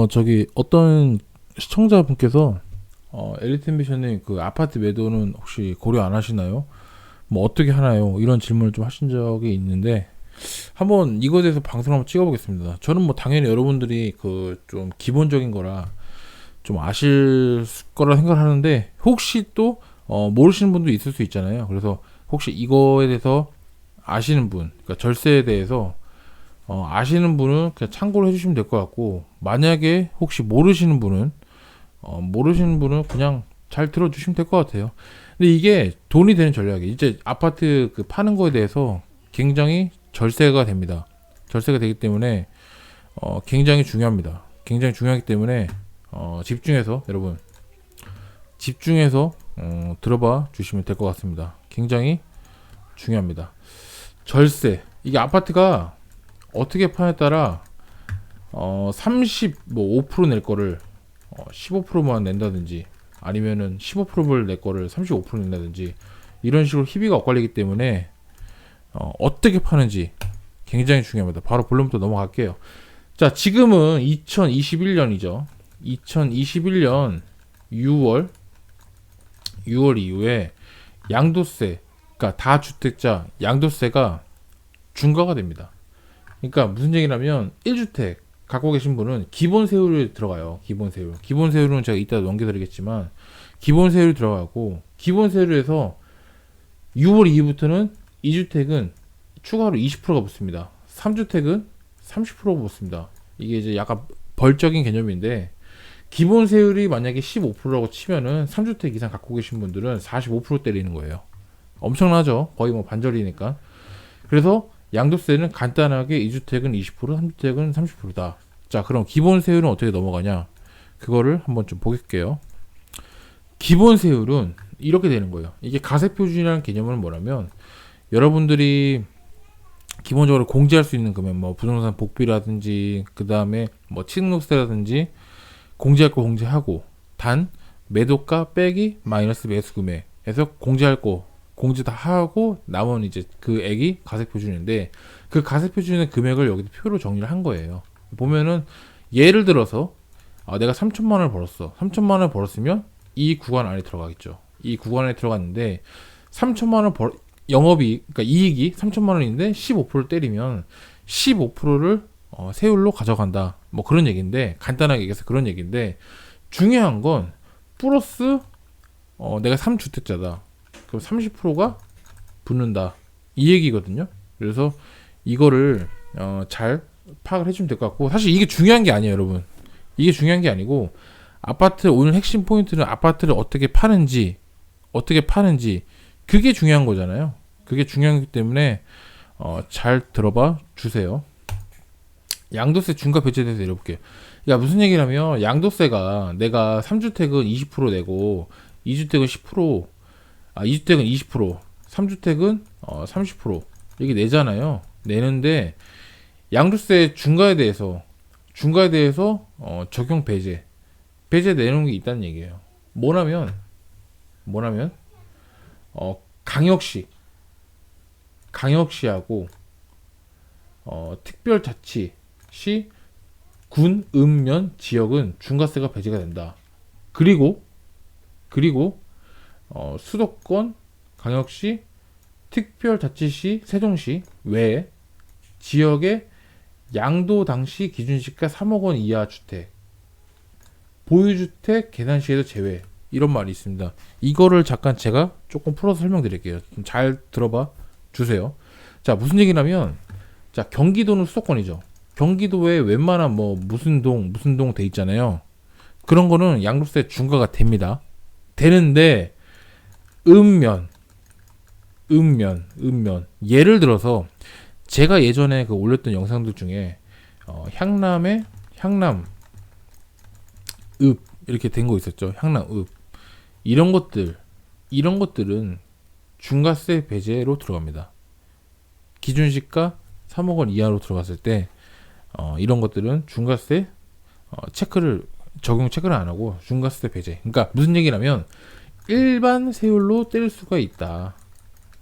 저기 어떤 시청자분께서 엘리트 앰비션님 그 아파트 매도는 혹시 고려 안 하시나요? 뭐 어떻게 하나요? 이런 질문을 좀 하신 적이 있는데 한번 이거에 대해서 방송 한번 찍어보겠습니다. 저는 뭐 당연히 여러분들이 그 좀 기본적인 거라 좀 아실 거라 생각하는데 혹시 또 모르시는 분도 있을 수 있잖아요. 그래서 혹시 이거에 대해서 아시는 분, 그러니까 절세에 대해서 아시는 분은 그냥 참고를 해주시면 될 것 같고, 만약에 혹시 모르시는 분은 그냥 잘 들어주시면 될 것 같아요. 근데 이게 돈이 되는 전략이 이제 아파트 그 파는 거에 대해서 굉장히 절세가 됩니다. 절세가 되기 때문에 굉장히 중요합니다. 굉장히 중요하기 때문에 집중해서 여러분 집중해서 들어봐 주시면 될 것 같습니다. 굉장히 중요합니다. 절세 이게 아파트가 어떻게 파냐에 따라 5%낼 거를 15%만 낸다든지 아니면은 15%를 낼 거를 35% 낸다든지 이런 식으로 희비가 엇갈리기 때문에 어떻게 파는지 굉장히 중요합니다. 바로 본론부터 넘어갈게요. 자, 지금은 2021년이죠. 2021년 6월 이후에 양도세, 그러니까 다주택자 양도세가 중과가 됩니다. 그러니까 무슨 얘기냐면 1주택 갖고 계신 분은 기본 세율이 들어가요. 기본 세율. 기본 세율은 제가 이따 넘겨드리겠지만 기본 세율이 들어가고 기본 세율에서 6월 이후부터는 2주택은 추가로 20%가 붙습니다. 3주택은 30%가 붙습니다. 이게 이제 약간 벌적인 개념인데 기본 세율이 만약에 15%라고 치면은 3주택 이상 갖고 계신 분들은 45% 때리는 거예요. 엄청나죠? 거의 뭐 반절이니까. 그래서 양도세는 간단하게 2주택은 20%, 3주택은 30%다. 자, 그럼 기본 세율은 어떻게 넘어가냐? 그거를 한번 좀 보겠게요. 기본 세율은 이렇게 되는 거예요. 이게 가세표준이라는 개념은 뭐냐면 여러분들이 기본적으로 공제할 수 있는 금액, 뭐 부동산 복비라든지 그 다음에 뭐 취득세라든지 공제할 거 공제하고 단 매도가 빼기 마이너스 매수 금액에서 공제할 거 공제 다 하고 남은 이제 그 액이 가세표준인데 그 가세표준의 금액을 여기 표로 정리를 한 거예요. 보면은 예를 들어서 내가 3천만 원을 벌었어. 3천만 원을 벌었으면 이 구간 안에 들어가겠죠. 이 구간 안에 들어갔는데 3천만 원 영업이 그러니까 이익이 3천만 원인데 15%를 때리면 15%를 세율로 가져간다. 뭐 그런 얘기인데 간단하게 얘기해서 그런 얘기인데 중요한 건 플러스 내가 3주택자다. 그럼 30%가 붙는다. 이 얘기거든요. 그래서 이거를 잘 파악을 해주면 될 것 같고 사실 이게 중요한 게 아니에요, 여러분. 이게 중요한 게 아니고 아파트 오늘 핵심 포인트는 아파트를 어떻게 파는지 그게 중요한 거잖아요. 그게 중요하기 때문에 잘 들어봐 주세요. 양도세 중과 배제에 대해서 읽어볼게요. 야, 무슨 얘기냐면 양도세가 내가 3주택은 20% 내고 2주택은 10%, 2주택은 20%, 3주택은 30% 이렇게 내잖아요. 내는데 양도세 중과에 대해서 적용 배제 내놓은 게 있다는 얘기예요. 뭐냐면 강역시하고 특별자치시 군, 읍면 지역은 중과세가 배제가 된다. 그리고 수도권, 광역시, 특별자치시, 세종시 외에 지역의 양도 당시 기준시가 3억 원 이하 주택, 보유주택 계산 시에도 제외 이런 말이 있습니다. 이거를 잠깐 제가 조금 풀어서 설명드릴게요. 좀 잘 들어봐 주세요. 자, 무슨 얘기냐면 자, 경기도는 수도권이죠. 경기도에 웬만한 뭐 무슨 동 돼 있잖아요. 그런 거는 양도세 중과가 됩니다. 되는데 읍면 예를 들어서 제가 예전에 그 올렸던 영상들 중에 향남읍 이렇게 된 거 있었죠. 향남읍 이런 것들은 중과세 배제로 들어갑니다. 기준시가 3억 원 이하로 들어갔을 때 이런 것들은 중과세 적용 체크를 안 하고 중과세 배제. 그러니까 무슨 얘기냐면 일반 세율로 때릴 수가 있다.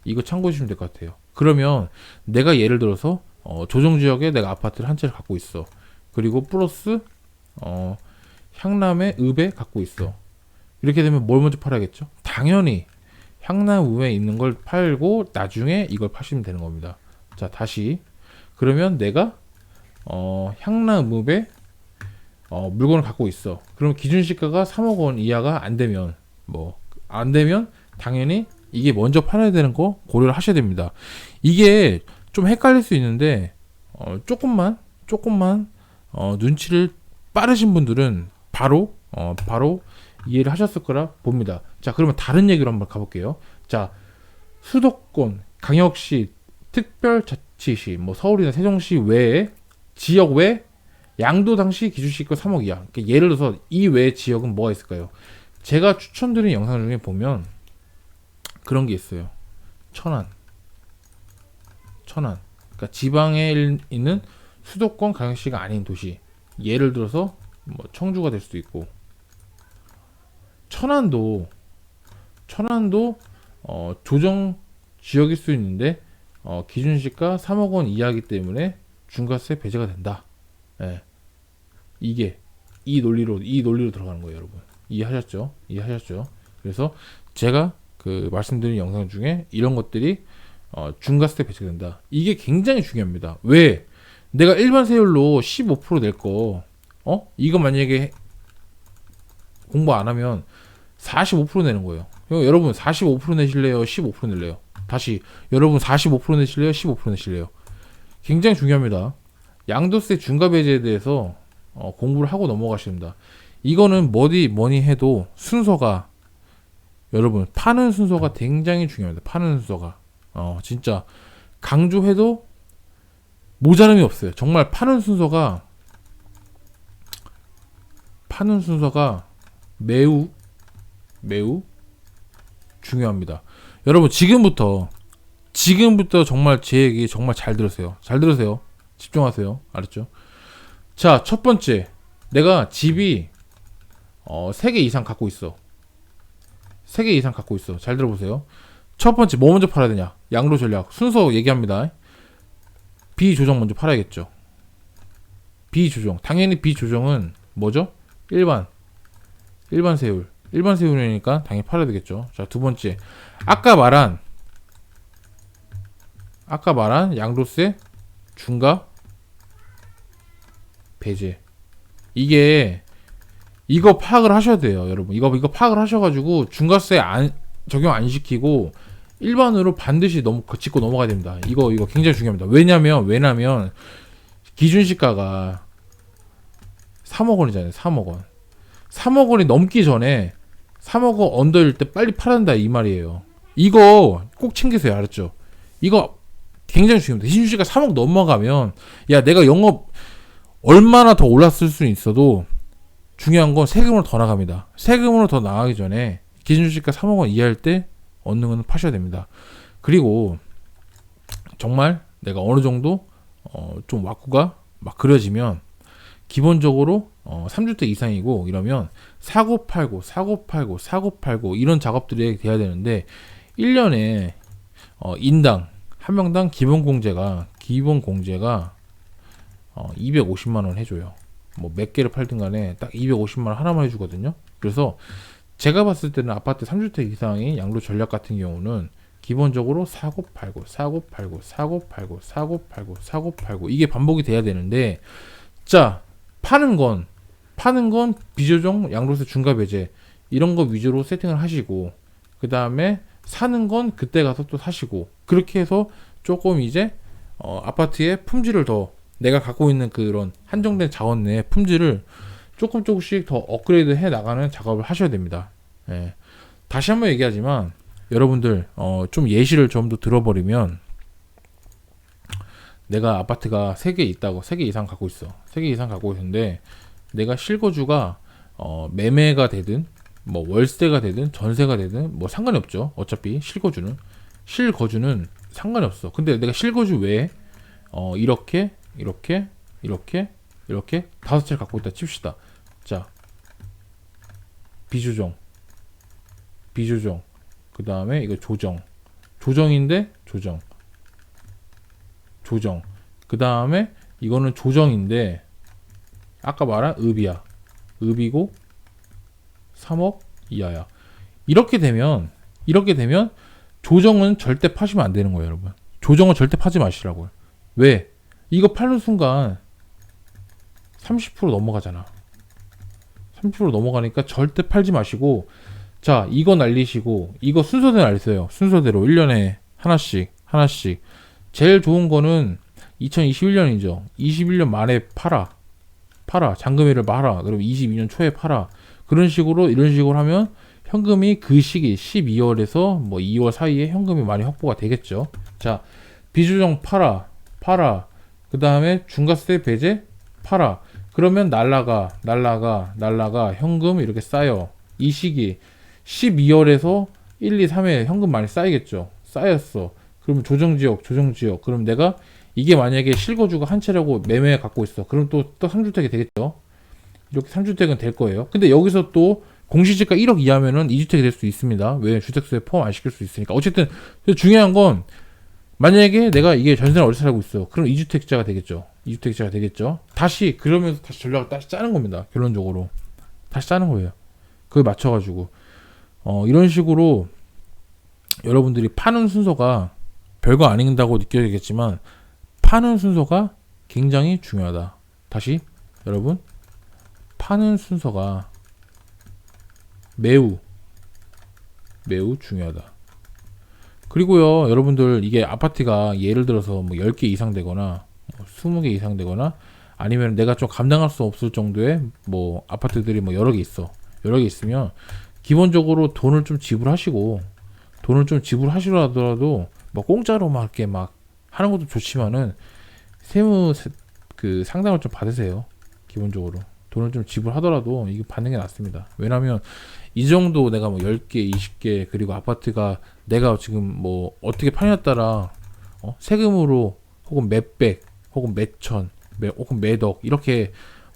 이거 참고해 주시면 될 것 같아요. 그러면 내가 예를 들어서 조정지역에 내가 아파트를 한 채를 갖고 있어. 그리고 플러스 향남의 읍에 갖고 있어. 이렇게 되면 뭘 먼저 팔아야겠죠? 당연히 향남 읍에 있는 걸 팔고 나중에 이걸 파시면 되는 겁니다. 자, 다시 그러면 내가 향남 읍에 물건을 갖고 있어. 그럼 기준시가가 3억 원 이하가 안 되면 당연히 이게 먼저 팔아야 되는 거 고려를 하셔야 됩니다. 이게 좀 헷갈릴 수 있는데 조금만 눈치를 빠르신 분들은 바로 이해를 하셨을 거라 봅니다. 자, 그러면 다른 얘기로 한번 가볼게요. 자, 수도권, 광역시, 특별자치시, 뭐 서울이나 세종시 외에 지역 외 양도당시 기준시가 3억 이하. 그러니까 예를 들어서 이 외 지역은 뭐가 있을까요? 제가 추천드린 영상 중에 보면 그런 게 있어요. 천안. 그러니까 지방에 있는 수도권 광역시가 아닌 도시. 예를 들어서 뭐 청주가 될 수도 있고. 천안도 조정 지역일 수 있는데 기준시가 3억 원 이하이기 때문에 중과세 배제가 된다. 예. 이게 이 논리로 들어가는 거예요, 여러분. 이해하셨죠? 그래서 제가 그 말씀드린 영상 중에 이런 것들이 중과세 배제가 된다. 이게 굉장히 중요합니다. 왜? 내가 일반 세율로 15%낼 거, 이거 만약에 공부 안 하면 45% 내는 거예요. 여러분 45% 내실래요? 15% 낼래요? 다시 여러분 45% 내실래요? 15% 내실래요? 굉장히 중요합니다. 양도세 중과 배제에 대해서 공부를 하고 넘어가십니다. 이거는 뭐니 해도 순서가, 여러분 파는 순서가 굉장히 중요합니다. 파는 순서가 진짜 강조해도 모자람이 없어요. 정말 파는 순서가 매우 중요합니다. 여러분 지금부터 정말 제 얘기 정말 잘 들으세요. 집중하세요. 알았죠? 자, 첫 번째, 내가 집이 3개 이상 갖고 있어. 잘 들어보세요. 첫 번째, 뭐 먼저 팔아야 되냐? 양도 전략. 순서 얘기합니다. 비조정 먼저 팔아야겠죠. 비조정. 당연히 비조정은 뭐죠? 일반 세율. 일반 세율이니까 당연히 팔아야 되겠죠. 자, 두 번째. 아까 말한 양도세 중과 배제. 이거 파악을 하셔야 돼요, 여러분. 이거 파악을 하셔가지고 중과세 적용 안 시키고 일반으로 반드시 짚고 넘어가야 됩니다. 이거 굉장히 중요합니다. 왜냐면 기준시가가 3억 원이잖아요. 3억 원이 넘기 전에 3억 원 언더일 때 빨리 팔아야 된다 이 말이에요. 이거 꼭 챙기세요. 알았죠? 이거 굉장히 중요합니다. 기준시가 3억 넘어가면 내가 영업 얼마나 더 올랐을 수는 있어도 중요한 건 세금으로 더 나갑니다. 세금으로 더 나가기 전에 기준시가 3억 원 이하일 때 얻는 건 파셔야 됩니다. 그리고 정말 내가 어느 정도 좀 왁구가 막 그려지면 기본적으로 3주택 이상이고 이러면 사고 팔고 이런 작업들이 돼야 되는데 1년에 인당 한 명당 기본 공제가 250만 원 해줘요. 뭐 몇 개를 팔든 간에 딱 250만 원 하나만 해주거든요. 그래서 제가 봤을 때는 아파트 3주택 이상의 양도 전략 같은 경우는 기본적으로 사고 팔고 이게 반복이 돼야 되는데, 자, 파는 건 비조정 양도세 중과 배제 이런 거 위주로 세팅을 하시고, 그 다음에 사는 건 그때 가서 또 사시고, 그렇게 해서 조금 이제 아파트의 품질을 더, 내가 갖고 있는 그런 한정된 자원 내의 품질을 조금씩 더 업그레이드 해 나가는 작업을 하셔야 됩니다. 예. 다시 한번 얘기하지만 여러분들 좀 예시를 좀 더 들어버리면, 내가 아파트가 3개 있다고, 3개 이상 갖고 있어. 3개 이상 갖고 있는데 내가 실거주가 매매가 되든 뭐 월세가 되든 전세가 되든 뭐 상관이 없죠. 어차피 실거주는 상관이 없어. 근데 내가 실거주 외에 이렇게 5채를 갖고 있다 칩시다. 자, 비조정, 그 다음에 이거 조정인데 조정, 그 다음에 이거는 조정인데 아까 말한 읍이야. 읍이고 3억 이하야. 이렇게 되면 조정은 절대 파시면 안 되는 거예요, 여러분. 조정은 절대 파지 마시라고요. 왜? 이거 파는 순간 30% 넘어가잖아. 30% 넘어가니까 절대 팔지 마시고, 자, 이거 날리시고, 이거 순서대로 날리세요. 순서대로 1년에 하나씩. 제일 좋은 거는 2021년이죠. 21년 말에 팔아. 잔금일을 팔아. 그럼 22년 초에 팔아. 이런 식으로 하면 현금이 그 시기 12월에서 뭐 2월 사이에 현금이 많이 확보가 되겠죠. 자, 비조정 팔아. 그 다음에 중과세 배제 팔아. 그러면 날라가 현금 이렇게 쌓여. 이 시기 12월에서 1, 2, 3회 현금 많이 쌓이겠죠. 쌓였어. 그러면 조정지역. 그럼 내가 이게 만약에 실거주가 한 채라고 매매 갖고 있어. 그럼 또 3주택이 되겠죠. 이렇게 3주택은 될 거예요. 근데 여기서 또 공시지가 1억 이하면은 2주택이 될 수 있습니다. 왜? 주택수에 포함 안 시킬 수 있으니까. 어쨌든 중요한 건 만약에 내가 이게 전세를 어디서 살고 있어. 그럼 2주택자가 되겠죠. 그러면서 다시 전략을 다시 짜는 겁니다. 결론적으로. 다시 짜는 거예요. 그에 맞춰가지고. 이런 식으로 여러분들이 파는 순서가 별거 아닌다고 느껴지겠지만 파는 순서가 굉장히 중요하다. 다시 여러분, 파는 순서가 매우 중요하다. 그리고요, 여러분들 이게 아파트가 예를 들어서 뭐 10개 이상 되거나 뭐 20개 이상 되거나 아니면 내가 좀 감당할 수 없을 정도의 뭐 아파트들이 뭐 여러 개 있으면 기본적으로 돈을 좀 지불하시고 하더라도 뭐 공짜로 막 이렇게 막 하는 것도 좋지만은 그 상담을 좀 받으세요. 기본적으로 돈을 좀 지불하더라도 이게 받는 게 낫습니다. 왜냐면 이 정도 내가 뭐 10개, 20개 그리고 아파트가 내가 지금 뭐 어떻게 파냐에 따라 세금으로 혹은 몇백 혹은 몇천 혹은 몇억 이렇게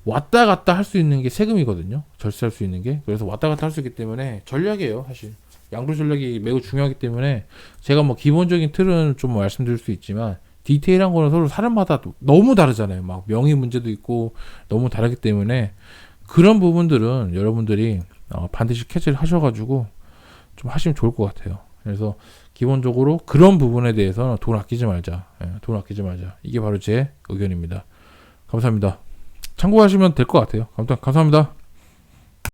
왔다 갔다 할 수 있는 게 세금이거든요. 절세할 수 있는 게. 그래서 왔다 갔다 할 수 있기 때문에 전략이에요, 사실. 양도 전략이 매우 중요하기 때문에 제가 뭐 기본적인 틀은 좀 말씀드릴 수 있지만 디테일한 거는 서로 사람마다 너무 다르잖아요. 막 명의 문제도 있고 너무 다르기 때문에 그런 부분들은 여러분들이 반드시 캐치를 하셔가지고 좀 하시면 좋을 것 같아요. 그래서 기본적으로 그런 부분에 대해서는 돈 아끼지 말자. 이게 바로 제 의견입니다. 감사합니다. 참고하시면 될 것 같아요. 감사합니다.